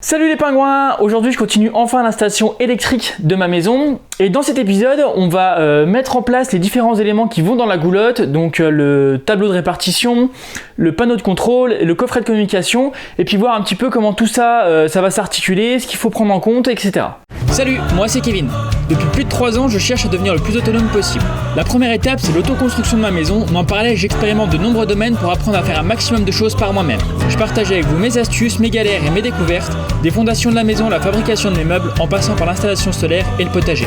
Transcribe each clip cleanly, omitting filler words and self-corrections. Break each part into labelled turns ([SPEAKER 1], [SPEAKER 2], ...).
[SPEAKER 1] Salut les pingouins! Aujourd'hui je continue enfin l'installation électrique de ma maison et dans cet épisode on va mettre en place les différents éléments qui vont dans la goulotte, donc le tableau de répartition, le panneau de contrôle, le coffret de communication et puis voir un petit peu comment tout ça, ça va s'articuler, ce qu'il faut prendre en compte, etc.
[SPEAKER 2] Salut, moi c'est Kevin. Depuis plus de 3 ans, je cherche à devenir le plus autonome possible. La première étape, c'est l'autoconstruction de ma maison, mais en parallèle, j'expérimente de nombreux domaines pour apprendre à faire un maximum de choses par moi-même. Je partage avec vous mes astuces, mes galères et mes découvertes, des fondations de la maison, la fabrication de mes meubles, en passant par l'installation solaire et le potager.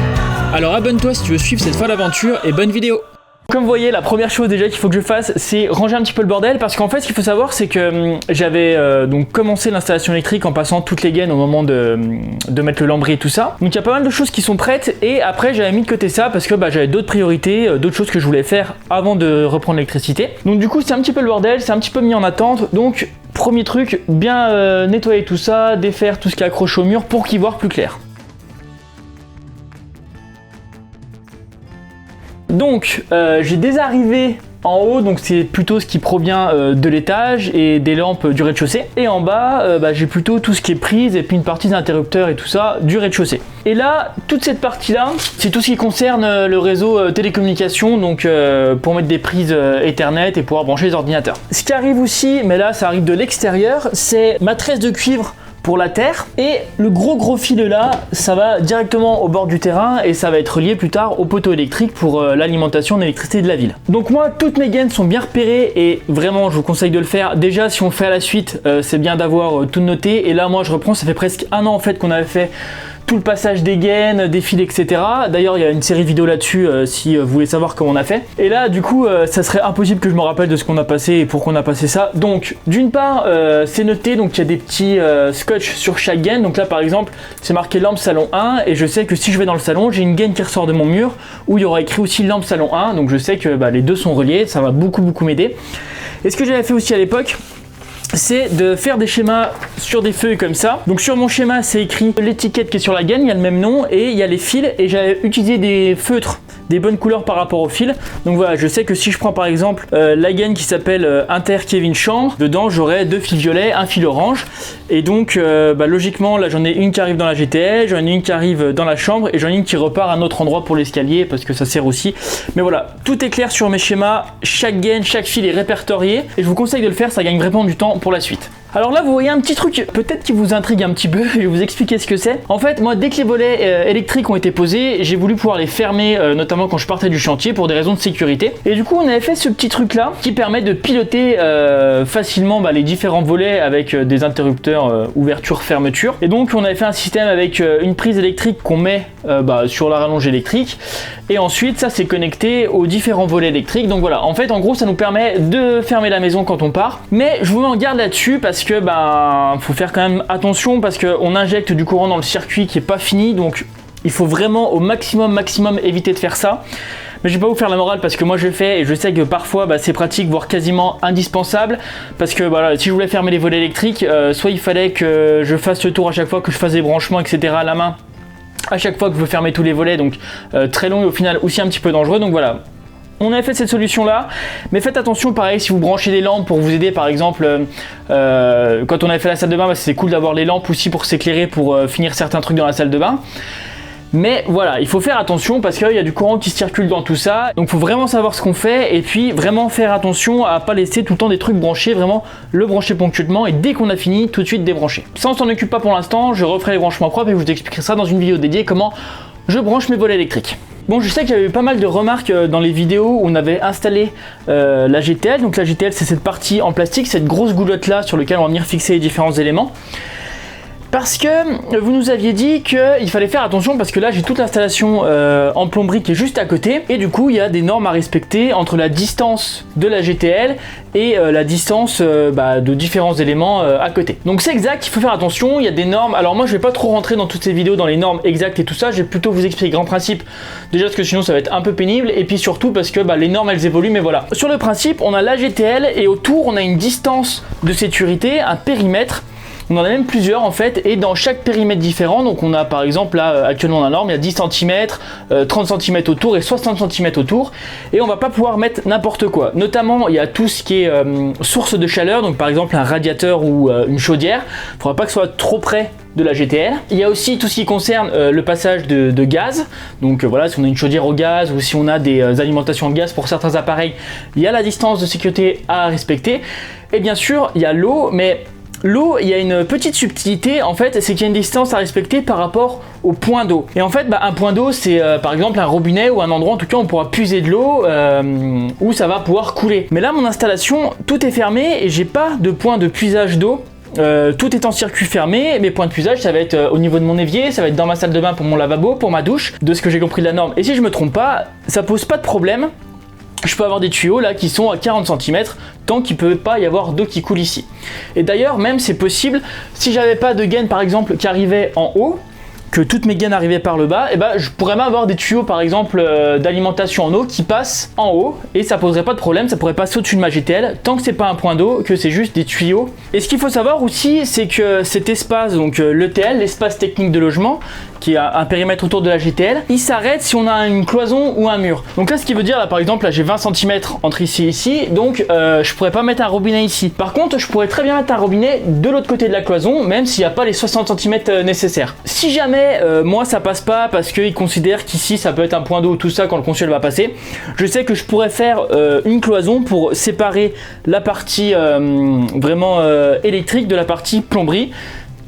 [SPEAKER 2] Alors abonne-toi si tu veux suivre cette folle aventure et bonne vidéo!
[SPEAKER 1] Comme vous voyez, la première chose déjà qu'il faut que je fasse, c'est ranger un petit peu le bordel parce qu'en fait, ce qu'il faut savoir, c'est que j'avais donc commencé l'installation électrique en passant toutes les gaines au moment de mettre le lambris et tout ça. Donc il y a pas mal de choses qui sont prêtes et après j'avais mis de côté ça parce que j'avais d'autres priorités, d'autres choses que je voulais faire avant de reprendre l'électricité. Donc du coup, c'est un petit peu le bordel, c'est un petit peu mis en attente. Donc premier truc, bien nettoyer tout ça, défaire tout ce qui est accroché au mur pour qu'il voit plus clair. Donc j'ai des arrivées en haut, donc c'est plutôt ce qui provient de l'étage et des lampes du rez-de-chaussée. Et en bas, j'ai plutôt tout ce qui est prise et puis une partie des interrupteurs et tout ça du rez-de-chaussée. Et là, toute cette partie-là, c'est tout ce qui concerne le réseau télécommunication, donc pour mettre des prises Ethernet et pouvoir brancher les ordinateurs. Ce qui arrive aussi, mais là ça arrive de l'extérieur, c'est ma tresse de cuivre pour la terre et le gros fil là, ça va directement au bord du terrain et ça va être relié plus tard au poteau électrique pour l'alimentation d'électricité de la ville. Donc moi, toutes mes gaines sont bien repérées et vraiment je vous conseille de le faire. Déjà si on le fait à la suite, c'est bien d'avoir tout noté et là moi je reprends, ça fait presque 1 an en fait qu'on avait fait tout le passage des gaines, des fils, etc. D'ailleurs, il y a une série de vidéos là-dessus si vous voulez savoir comment on a fait. Et là, du coup, ça serait impossible que je me rappelle de ce qu'on a passé et pourquoi on a passé ça. Donc, d'une part, c'est noté, donc il y a des petits scotch sur chaque gaine. Donc là, par exemple, c'est marqué lampe salon 1 et je sais que si je vais dans le salon, j'ai une gaine qui ressort de mon mur où il y aura écrit aussi lampe salon 1. Donc je sais que les deux sont reliés, ça va beaucoup m'aider. Et ce que j'avais fait aussi à l'époque, c'est de faire des schémas sur des feuilles comme ça. Donc sur mon schéma, c'est écrit l'étiquette qui est sur la gaine, il y a le même nom et il y a les fils et j'avais utilisé des feutres, des bonnes couleurs par rapport aux fils. Donc voilà, je sais que si je prends par exemple la gaine qui s'appelle Inter Kevin Chambre, dedans j'aurai 2 fils violets, un fil orange. Et donc logiquement là j'en ai une qui arrive dans la GTL, j'en ai une qui arrive dans la chambre et j'en ai une qui repart à un autre endroit pour l'escalier parce que ça sert aussi. Mais voilà, tout est clair sur mes schémas, chaque gaine, chaque fil est répertorié et je vous conseille de le faire, ça gagne vraiment du temps pour la suite. Alors là vous voyez un petit truc peut-être qui vous intrigue un petit peu, je vais vous expliquer ce que c'est. En fait moi dès que les volets électriques ont été posés, j'ai voulu pouvoir les fermer notamment quand je partais du chantier pour des raisons de sécurité. Et du coup on avait fait ce petit truc là qui permet de piloter facilement les différents volets avec des interrupteurs ouverture fermeture. Et donc on avait fait un système avec une prise électrique qu'on met sur la rallonge électrique et ensuite ça c'est connecté aux différents volets électriques. Donc voilà, en fait en gros ça nous permet de fermer la maison quand on part. Mais je vous mets en garde là-dessus parce que faut faire quand même attention parce qu'on injecte du courant dans le circuit qui est pas fini, donc il faut vraiment au maximum éviter de faire ça. Mais je vais pas vous faire la morale parce que moi je le fais et je sais que parfois c'est pratique voire quasiment indispensable parce que si je voulais fermer les volets électriques, soit il fallait que je fasse le tour à chaque fois que je fasse des branchements etc à la main à chaque fois que je veux fermer tous les volets, donc très long et au final aussi un petit peu dangereux. Donc voilà, on avait fait cette solution là, mais faites attention pareil si vous branchez des lampes pour vous aider par exemple quand on avait fait la salle de bain, c'est cool d'avoir les lampes aussi pour s'éclairer pour finir certains trucs dans la salle de bain. Mais voilà, il faut faire attention parce qu'il y a du courant qui circule dans tout ça. Donc il faut vraiment savoir ce qu'on fait et puis vraiment faire attention à pas laisser tout le temps des trucs branchés, vraiment le brancher ponctuellement et dès qu'on a fini, tout de suite débrancher. Ça on s'en occupe pas pour l'instant, je referai les branchements propres et je vous expliquerai ça dans une vidéo dédiée comment je branche mes volets électriques. Bon, je sais qu'il y avait eu pas mal de remarques dans les vidéos où on avait installé la GTL. Donc la GTL c'est cette partie en plastique, cette grosse goulotte là sur laquelle on va venir fixer les différents éléments. Parce que vous nous aviez dit qu'il fallait faire attention parce que là j'ai toute l'installation en plomberie qui est juste à côté et du coup il y a des normes à respecter entre la distance de la GTL et la distance de différents éléments à côté. Donc c'est exact, il faut faire attention, il y a des normes. Alors moi je vais pas trop rentrer dans toutes ces vidéos dans les normes exactes et tout ça, je vais plutôt vous expliquer les grands principes déjà parce que sinon ça va être un peu pénible et puis surtout parce que les normes elles évoluent, mais voilà. Sur le principe on a la GTL et autour on a une distance de sécurité, un périmètre. On en a même plusieurs en fait, et dans chaque périmètre différent. Donc on a par exemple là actuellement dans la norme, il y a 10 cm, 30 cm autour et 60 cm autour. Et on va pas pouvoir mettre n'importe quoi. Notamment il y a tout ce qui est source de chaleur, donc par exemple un radiateur ou une chaudière. Il ne faudra pas que ce soit trop près de la GTL. Il y a aussi tout ce qui concerne le passage de gaz. Donc voilà, si on a une chaudière au gaz ou si on a des alimentations de gaz pour certains appareils, il y a la distance de sécurité à respecter. Et bien sûr, il y a l'eau, mais l'eau, il y a une petite subtilité en fait, c'est qu'il y a une distance à respecter par rapport au point d'eau. Et en fait, un point d'eau, c'est par exemple un robinet ou un endroit en tout cas où on pourra puiser de l'eau où ça va pouvoir couler. Mais là, mon installation, tout est fermé et j'ai pas de point de puisage d'eau. Tout est en circuit fermé, mes points de puisage ça va être au niveau de mon évier, ça va être dans ma salle de bain pour mon lavabo, pour ma douche, de ce que j'ai compris de la norme. Et si je me trompe pas, ça pose pas de problème. Je peux avoir des tuyaux là qui sont à 40 cm tant qu'il ne peut pas y avoir d'eau qui coule ici. Et d'ailleurs même c'est possible, si j'avais pas de gaine par exemple qui arrivait en haut, que toutes mes gaines arrivaient par le bas, et je pourrais même avoir des tuyaux par exemple d'alimentation en eau qui passent en haut et ça poserait pas de problème, ça pourrait passer au-dessus de ma GTL tant que c'est pas un point d'eau, que c'est juste des tuyaux. Et ce qu'il faut savoir aussi, c'est que cet espace, donc l'ETL, l'espace technique de logement, qui a un périmètre autour de la GTL, il s'arrête si on a une cloison ou un mur. Donc là ce qui veut dire, là par exemple, là j'ai 20 cm entre ici et ici, donc je pourrais pas mettre un robinet ici. Par contre je pourrais très bien mettre un robinet de l'autre côté de la cloison, même s'il n'y a pas les 60 cm nécessaires. Si jamais moi ça passe pas parce qu'ils considèrent qu'ici ça peut être un point d'eau, tout ça quand le consul va passer, je sais que je pourrais faire une cloison pour séparer la partie vraiment électrique de la partie plomberie.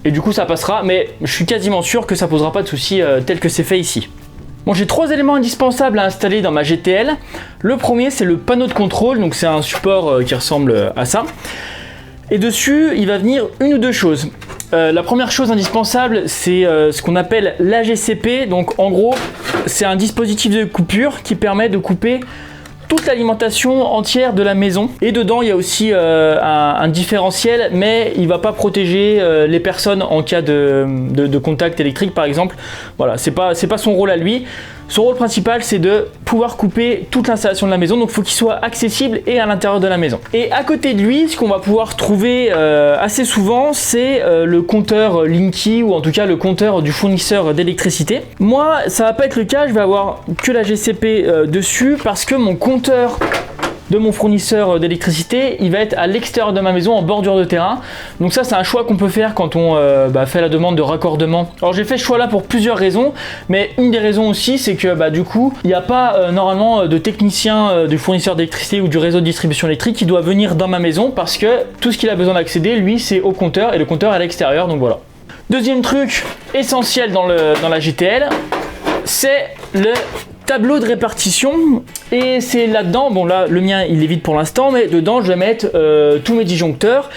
[SPEAKER 1] Et du coup ça passera, mais je suis quasiment sûr que ça posera pas de soucis tel que c'est fait ici. Bon, j'ai 3 éléments indispensables à installer dans ma GTL. Le premier c'est le panneau de contrôle, donc c'est un support qui ressemble à ça. Et dessus il va venir une ou deux choses. La première chose indispensable c'est ce qu'on appelle l'AGCP, donc en gros c'est un dispositif de coupure qui permet de couper toute l'alimentation entière de la maison. Et dedans il y a aussi un différentiel, mais il va pas protéger les personnes en cas de contact électrique par exemple. Voilà, c'est pas son rôle à lui. Son rôle principal c'est de pouvoir couper toute l'installation de la maison, donc il faut qu'il soit accessible et à l'intérieur de la maison. Et à côté de lui, ce qu'on va pouvoir trouver assez souvent, c'est le compteur Linky, ou en tout cas le compteur du fournisseur d'électricité. Moi ça va pas être le cas, je vais avoir que la GCP dessus parce que mon compteur de mon fournisseur d'électricité, il va être à l'extérieur de ma maison en bordure de terrain. Donc ça c'est un choix qu'on peut faire quand on fait la demande de raccordement. Alors j'ai fait ce choix là pour plusieurs raisons, mais une des raisons aussi c'est que du coup il n'y a pas normalement de technicien du fournisseur d'électricité ou du réseau de distribution électrique qui doit venir dans ma maison, parce que tout ce qu'il a besoin d'accéder lui c'est au compteur, et le compteur est à l'extérieur, donc voilà. Deuxième truc essentiel dans la GTL, c'est le tableau de répartition, et c'est là-dedans, bon là le mien il est vide pour l'instant, mais dedans je vais mettre tous mes disjoncteurs,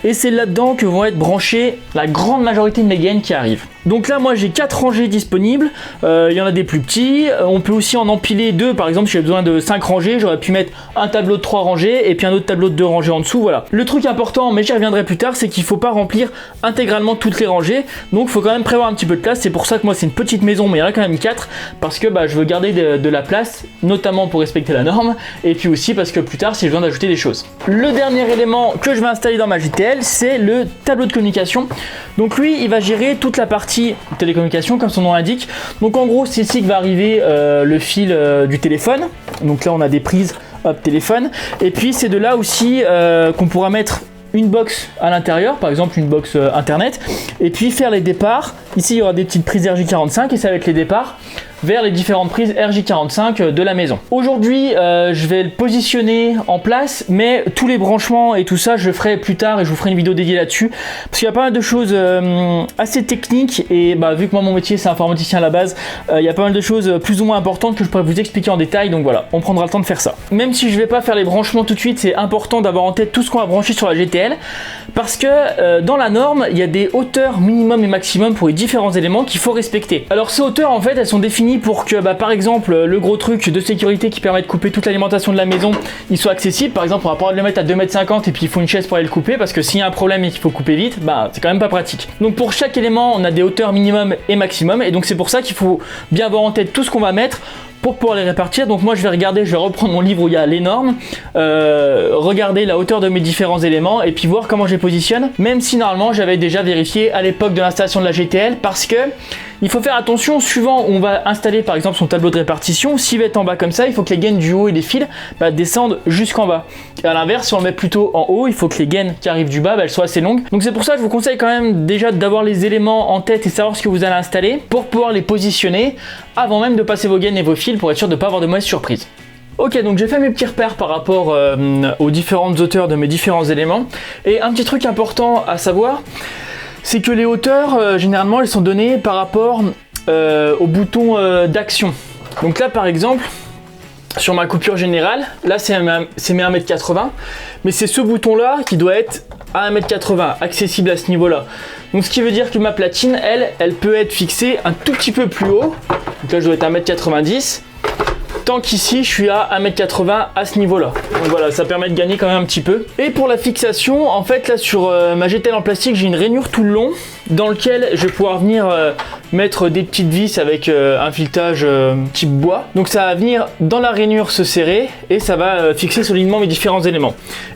[SPEAKER 1] et c'est là-dedans que vont être branchés la grande majorité de mes gaines qui arrivent. Donc là moi j'ai 4 rangées disponibles, il y en a des plus petits, on peut aussi en empiler 2, par exemple si j'ai besoin de 5 rangées, j'aurais pu mettre un tableau de 3 rangées et puis un autre tableau de 2 rangées en dessous, voilà. Le truc important, mais j'y reviendrai plus tard, c'est qu'il faut pas remplir intégralement toutes les rangées, donc il faut quand même prévoir un petit peu de place. C'est pour ça que moi c'est une petite maison, mais il y en a quand même 4, parce que je veux garder de la place, notamment pour respecter la norme, et puis aussi parce que plus tard si j'ai besoin d'ajouter des choses. Le dernier élément que je vais installer dans ma GTL, c'est le tableau de communication. Donc lui il va gérer toute la partie télécommunication comme son nom l'indique. Donc en gros c'est ici que va arriver le fil du téléphone. Donc là on a des prises téléphone, et puis c'est de là aussi qu'on pourra mettre une box à l'intérieur, par exemple une box internet, et puis faire les départs. Ici il y aura des petites prises RJ45 et ça va être les départs vers les différentes prises RJ45 de la maison. Aujourd'hui je vais le positionner en place, mais tous les branchements et tout ça je le ferai plus tard et je vous ferai une vidéo dédiée là-dessus, parce qu'il y a pas mal de choses assez techniques, et vu que moi mon métier c'est informaticien à la base, il y a pas mal de choses plus ou moins importantes que je pourrais vous expliquer en détail, donc voilà, on prendra le temps de faire ça. Même si je vais pas faire les branchements tout de suite, c'est important d'avoir en tête tout ce qu'on va brancher sur la GTL, parce que dans la norme il y a des hauteurs minimum et maximum pour les différents éléments qu'il faut respecter. Alors ces hauteurs en fait elles sont définies ni pour que par exemple le gros truc de sécurité qui permet de couper toute l'alimentation de la maison il soit accessible. Par exemple on va pas le mettre à 2,50 m et puis il faut une chaise pour aller le couper parce que s'il y a un problème et qu'il faut couper vite, c'est quand même pas pratique. Donc pour chaque élément on a des hauteurs minimum et maximum et donc c'est pour ça qu'il faut bien avoir en tête tout ce qu'on va mettre pour pouvoir les répartir. Donc moi je vais reprendre mon livre où il y a les normes, regarder la hauteur de mes différents éléments et puis voir comment je les positionne, même si normalement j'avais déjà vérifié à l'époque de l'installation de la GTL, parce que il faut faire attention suivant où on va installer par exemple son tableau de répartition. S'il va être en bas comme ça, il faut que les gaines du haut et des fils descendent jusqu'en bas. Et à l'inverse, si on le met plutôt en haut, il faut que les gaines qui arrivent du bas elles soient assez longues. Donc c'est pour ça que je vous conseille quand même déjà d'avoir les éléments en tête et savoir ce que vous allez installer pour pouvoir les positionner avant même de passer vos gaines et vos fils pour être sûr de ne pas avoir de mauvaises surprises. Ok, donc j'ai fait mes petits repères par rapport aux différentes hauteurs de mes différents éléments. Et un petit truc important à savoir, c'est que les hauteurs, généralement, elles sont données par rapport au bouton d'action. Donc là, par exemple, sur ma coupure générale, là c'est mes 1,80 m, mais c'est ce bouton-là qui doit être à 1,80 m, accessible à ce niveau-là. Donc ce qui veut dire que ma platine, elle peut être fixée un tout petit peu plus haut. Donc là, je dois être à 1,90 m. Tant qu'ici je suis à 1,80 m à ce niveau là. Donc voilà, ça permet de gagner quand même un petit peu. Et pour la fixation, en fait là sur ma GTL en plastique, j'ai une rainure tout le long dans lequel je vais pouvoir venir mettre des petites vis avec un filetage type bois. Donc ça va venir dans la rainure se serrer et ça va fixer solidement mes différents éléments.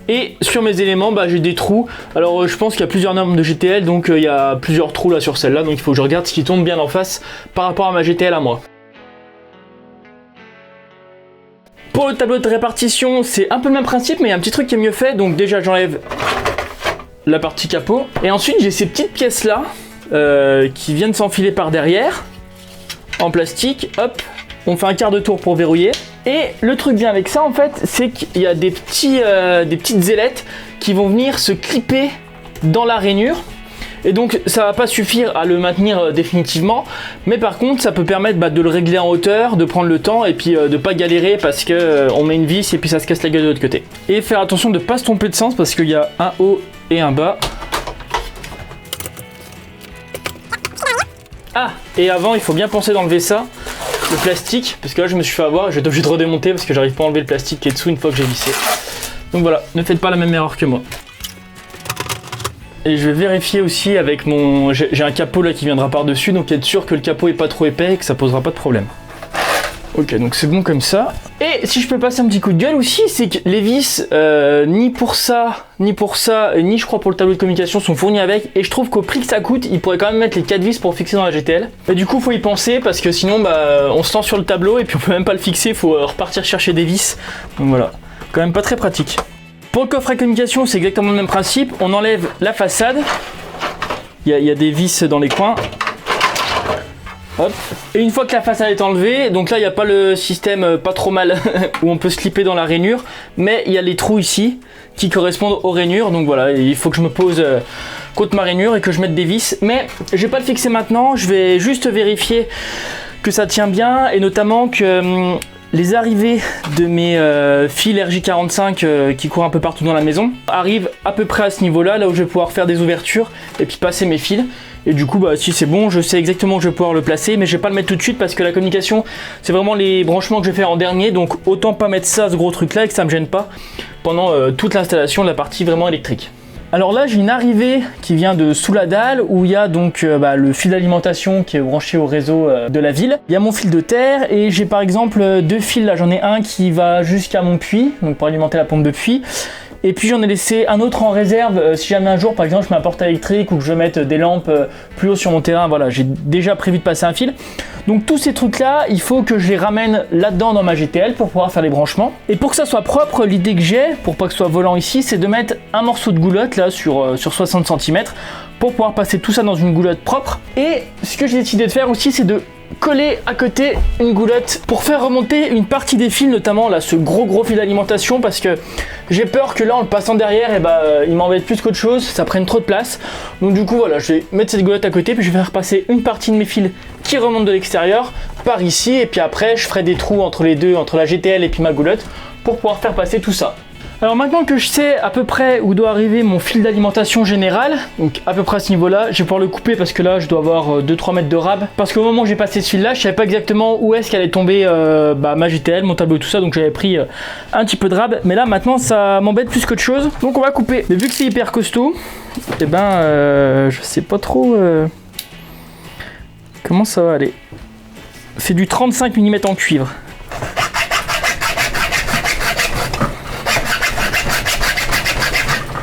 [SPEAKER 1] Et sur mes éléments, j'ai des trous. Alors je pense qu'il y a plusieurs normes de GTL, donc il y a plusieurs trous là sur celle-là, donc il faut que je regarde ce qui tombe bien en face par rapport à ma GTL à moi. Pour le tableau de répartition, c'est un peu le même principe, mais il y a un petit truc qui est mieux fait. Donc déjà, j'enlève la partie capot. Et ensuite, j'ai ces petites pièces-là qui viennent s'enfiler par derrière, en plastique. Hop, on fait un quart de tour pour verrouiller. Et le truc bien avec ça, en fait, c'est qu'il y a des petites ailettes qui vont venir se clipper dans la rainure. Et donc ça va pas suffire à le maintenir définitivement, mais par contre ça peut permettre de le régler en hauteur, de prendre le temps et puis de pas galérer parce que on met une vis et puis ça se casse la gueule de l'autre côté. Et faire attention de pas se tromper de sens parce qu'il y a un haut et un bas. Ah, et avant il faut bien penser d'enlever ça, le plastique, parce que là je me suis fait avoir et je vais être obligé de redémonter parce que j'arrive pas à enlever le plastique qui est dessous une fois que j'ai vissé. Donc voilà, ne faites pas la même erreur que moi. Et je vais vérifier aussi avec mon... J'ai un capot là qui viendra par dessus, donc être sûr que le capot est pas trop épais et que ça posera pas de problème. Ok, donc c'est bon comme ça. Et si je peux passer un petit coup de gueule aussi, c'est que les vis, ni pour ça, ni je crois pour le tableau de communication sont fournis avec. Et je trouve qu'au prix que ça coûte, ils pourraient quand même mettre les 4 vis pour fixer dans la GTL. Et du coup, faut y penser parce que sinon, on se lance sur le tableau et puis on peut même pas le fixer, faut repartir chercher des vis. Donc voilà, quand même pas très pratique. Pour le coffre à communication, c'est exactement le même principe. On enlève la façade. Il y a des vis dans les coins. Hop. Et une fois que la façade est enlevée, donc là il n'y a pas le système pas trop mal où on peut se clipper dans la rainure, mais il y a les trous ici qui correspondent aux rainures. Donc voilà, il faut que je me pose contre ma rainure et que je mette des vis. Mais je vais pas le fixer maintenant, je vais juste vérifier que ça tient bien et notamment que... les arrivées de mes fils RJ45 qui courent un peu partout dans la maison arrivent à peu près à ce niveau-là, là où je vais pouvoir faire des ouvertures et puis passer mes fils. Et du coup, si c'est bon, je sais exactement où je vais pouvoir le placer, mais je vais pas le mettre tout de suite parce que la communication, c'est vraiment les branchements que je vais faire en dernier, donc autant pas mettre ça, ce gros truc-là, et que ça me gêne pas pendant toute l'installation de la partie vraiment électrique. Alors là j'ai une arrivée qui vient de sous la dalle où il y a donc le fil d'alimentation qui est branché au réseau de la ville. Il y a mon fil de terre et j'ai par exemple 2 fils, là j'en ai un qui va jusqu'à mon puits, donc pour alimenter la pompe de puits. Et puis j'en ai laissé un autre en réserve si jamais un jour par exemple je mets un porte électrique ou que je veux mettre des lampes plus haut sur mon terrain, voilà, j'ai déjà prévu de passer un fil. Donc tous ces trucs là, il faut que je les ramène là-dedans dans ma GTL pour pouvoir faire les branchements. Et pour que ça soit propre, l'idée que j'ai, pour pas que ce soit volant ici, c'est de mettre un morceau de goulotte là sur 60 cm pour pouvoir passer tout ça dans une goulotte propre. Et ce que j'ai décidé de faire aussi, c'est de coller à côté une goulotte pour faire remonter une partie des fils, notamment là ce gros fil d'alimentation, parce que j'ai peur que là en le passant derrière il m'embête plus qu'autre chose, ça prenne trop de place. Donc du coup voilà, je vais mettre cette goulotte à côté, puis je vais faire passer une partie de mes fils qui remontent de l'extérieur par ici, et puis après je ferai des trous entre les deux, entre la GTL et puis ma goulotte, pour pouvoir faire passer tout ça. Alors maintenant que je sais à peu près où doit arriver mon fil d'alimentation général, donc à peu près à ce niveau-là, je vais pouvoir le couper parce que là je dois avoir 2-3 mètres de rab. Parce qu'au moment où j'ai passé ce fil-là, je savais pas exactement où est-ce qu'allait tomber ma GTL, mon tableau et tout ça, donc j'avais pris un petit peu de rab. Mais là maintenant ça m'embête plus qu'autre chose, donc on va couper. Mais vu que c'est hyper costaud, et je sais pas trop comment ça va aller. C'est du 35 mm en cuivre.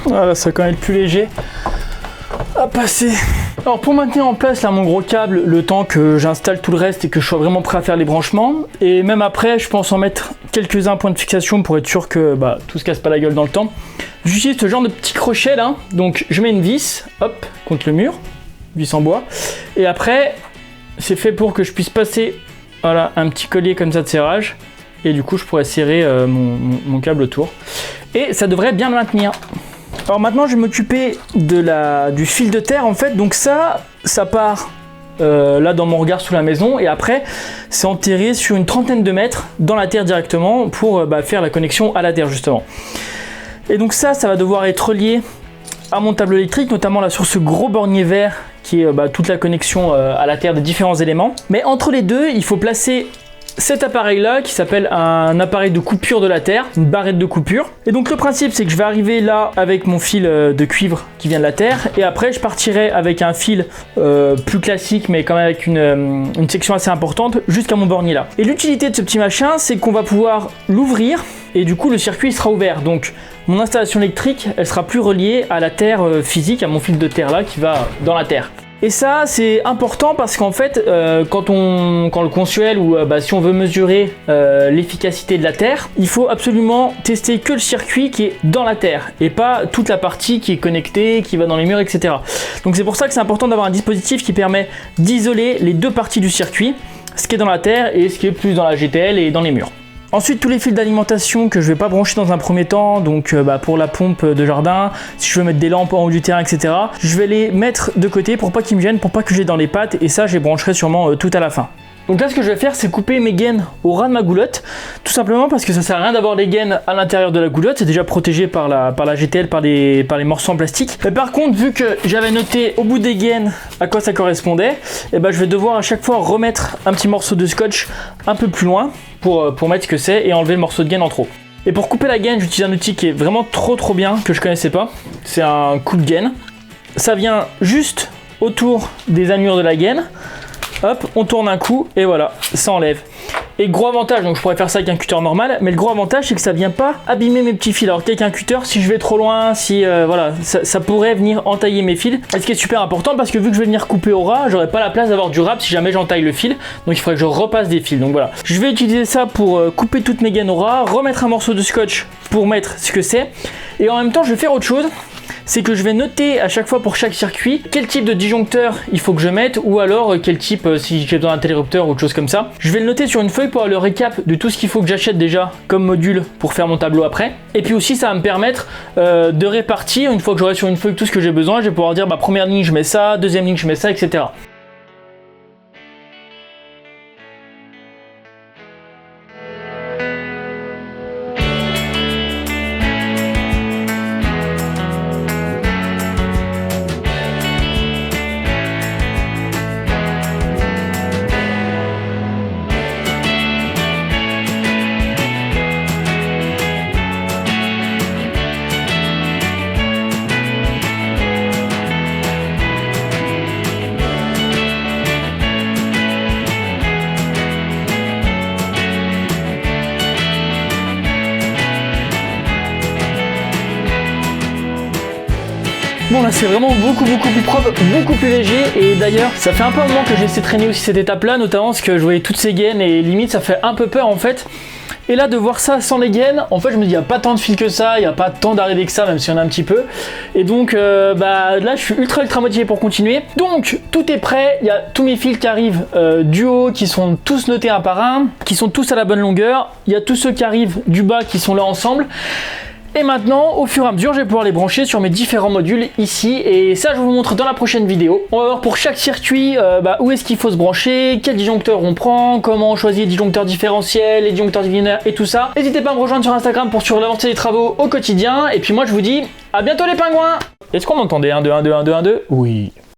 [SPEAKER 1] Voilà, ça va quand même être plus léger à passer. Alors pour maintenir en place là mon gros câble, le temps que j'installe tout le reste et que je sois vraiment prêt à faire les branchements, et même après je pense en mettre quelques-uns points de fixation pour être sûr que tout se casse pas la gueule dans le temps. J'utilise ce genre de petit crochet là, donc je mets une vis, hop, contre le mur, vis en bois, et après c'est fait pour que je puisse passer voilà, un petit collier comme ça de serrage, et du coup je pourrais serrer mon câble autour, et ça devrait bien le maintenir. Alors maintenant je vais m'occuper du fil de terre en fait, donc ça part là dans mon regard sous la maison, et après c'est enterré sur une trentaine de mètres dans la terre directement pour faire la connexion à la terre justement. Et donc ça va devoir être relié à mon tableau électrique, notamment là sur ce gros bornier vert qui est toute la connexion à la terre des différents éléments. Mais entre les deux, il faut placer cet appareil là qui s'appelle un appareil de coupure de la terre, une barrette de coupure. Et donc le principe c'est que je vais arriver là avec mon fil de cuivre qui vient de la terre, et après je partirai avec un fil plus classique mais quand même avec une section assez importante jusqu'à mon bornier là. Et l'utilité de ce petit machin c'est qu'on va pouvoir l'ouvrir et du coup le circuit sera ouvert, donc mon installation électrique elle sera plus reliée à la terre physique, à mon fil de terre là qui va dans la terre. Et ça c'est important parce qu'en fait quand le consuel ou si on veut mesurer l'efficacité de la terre, il faut absolument tester que le circuit qui est dans la terre et pas toute la partie qui est connectée, qui va dans les murs, etc. Donc c'est pour ça que c'est important d'avoir un dispositif qui permet d'isoler les deux parties du circuit, ce qui est dans la terre et ce qui est plus dans la GTL et dans les murs. Ensuite, tous les fils d'alimentation que je vais pas brancher dans un premier temps, donc pour la pompe de jardin, si je veux mettre des lampes en haut du terrain, etc., je vais les mettre de côté pour pas qu'ils me gênent, pour pas que j'ai dans les pattes, et ça, je les brancherai sûrement tout à la fin. Donc là, ce que je vais faire, c'est couper mes gaines au ras de ma goulotte, tout simplement parce que ça sert à rien d'avoir les gaines à l'intérieur de la goulotte, c'est déjà protégé par la GTL, par les morceaux en plastique. Mais par contre, vu que j'avais noté au bout des gaines à quoi ça correspondait, je vais devoir à chaque fois remettre un petit morceau de scotch un peu plus loin pour mettre ce que c'est et enlever le morceau de gaine en trop. Et pour couper la gaine, j'utilise un outil qui est vraiment trop bien, que je connaissais pas. C'est un coup de gaine. Ça vient juste autour des annures de la gaine. Hop, on tourne un coup et voilà, ça enlève. Et gros avantage, donc je pourrais faire ça avec un cutter normal, mais le gros avantage c'est que ça vient pas abîmer mes petits fils. Alors qu'avec un cutter, si je vais trop loin, si ça pourrait venir entailler mes fils. Et ce qui est super important parce que vu que je vais venir couper au ras, j'aurai pas la place d'avoir du rap si jamais j'entaille le fil. Donc il faudrait que je repasse des fils. Donc voilà, je vais utiliser ça pour couper toutes mes gaines au ras, remettre un morceau de scotch pour mettre ce que c'est. Et en même temps, je vais faire autre chose. C'est que je vais noter à chaque fois pour chaque circuit quel type de disjoncteur il faut que je mette, ou alors quel type, si j'ai besoin d'un téléopteur ou autre chose comme ça. Je vais le noter sur une feuille pour avoir le récap de tout ce qu'il faut que j'achète déjà comme module pour faire mon tableau après. Et puis aussi ça va me permettre de répartir, une fois que j'aurai sur une feuille tout ce que j'ai besoin, je vais pouvoir dire première ligne je mets ça, deuxième ligne je mets ça, etc. Bon là c'est vraiment beaucoup plus propre, beaucoup plus léger, et d'ailleurs ça fait un peu un moment que j'ai essayé de traîner aussi cette étape là, notamment parce que je voyais toutes ces gaines et limite ça fait un peu peur en fait. Et là de voir ça sans les gaines, en fait je me dis il n'y a pas tant de fils que ça, il n'y a pas tant d'arrivées que ça, même s'il y en a un petit peu. Et donc là je suis ultra motivé pour continuer. Donc tout est prêt, il y a tous mes fils qui arrivent du haut, qui sont tous notés un par un, qui sont tous à la bonne longueur. Il y a tous ceux qui arrivent du bas qui sont là ensemble. Et maintenant, au fur et à mesure, je vais pouvoir les brancher sur mes différents modules ici. Et ça, je vous montre dans la prochaine vidéo. On va voir pour chaque circuit où est-ce qu'il faut se brancher, quel disjoncteur on prend, comment on choisit les disjoncteurs différentiels, les disjoncteurs divisionnaires et tout ça. N'hésitez pas à me rejoindre sur Instagram pour suivre l'avancée des travaux au quotidien. Et puis moi, je vous dis à bientôt les pingouins. Est-ce qu'on m'entendait 1, 2, 1, 2, 1, 2, 1, 2 Oui.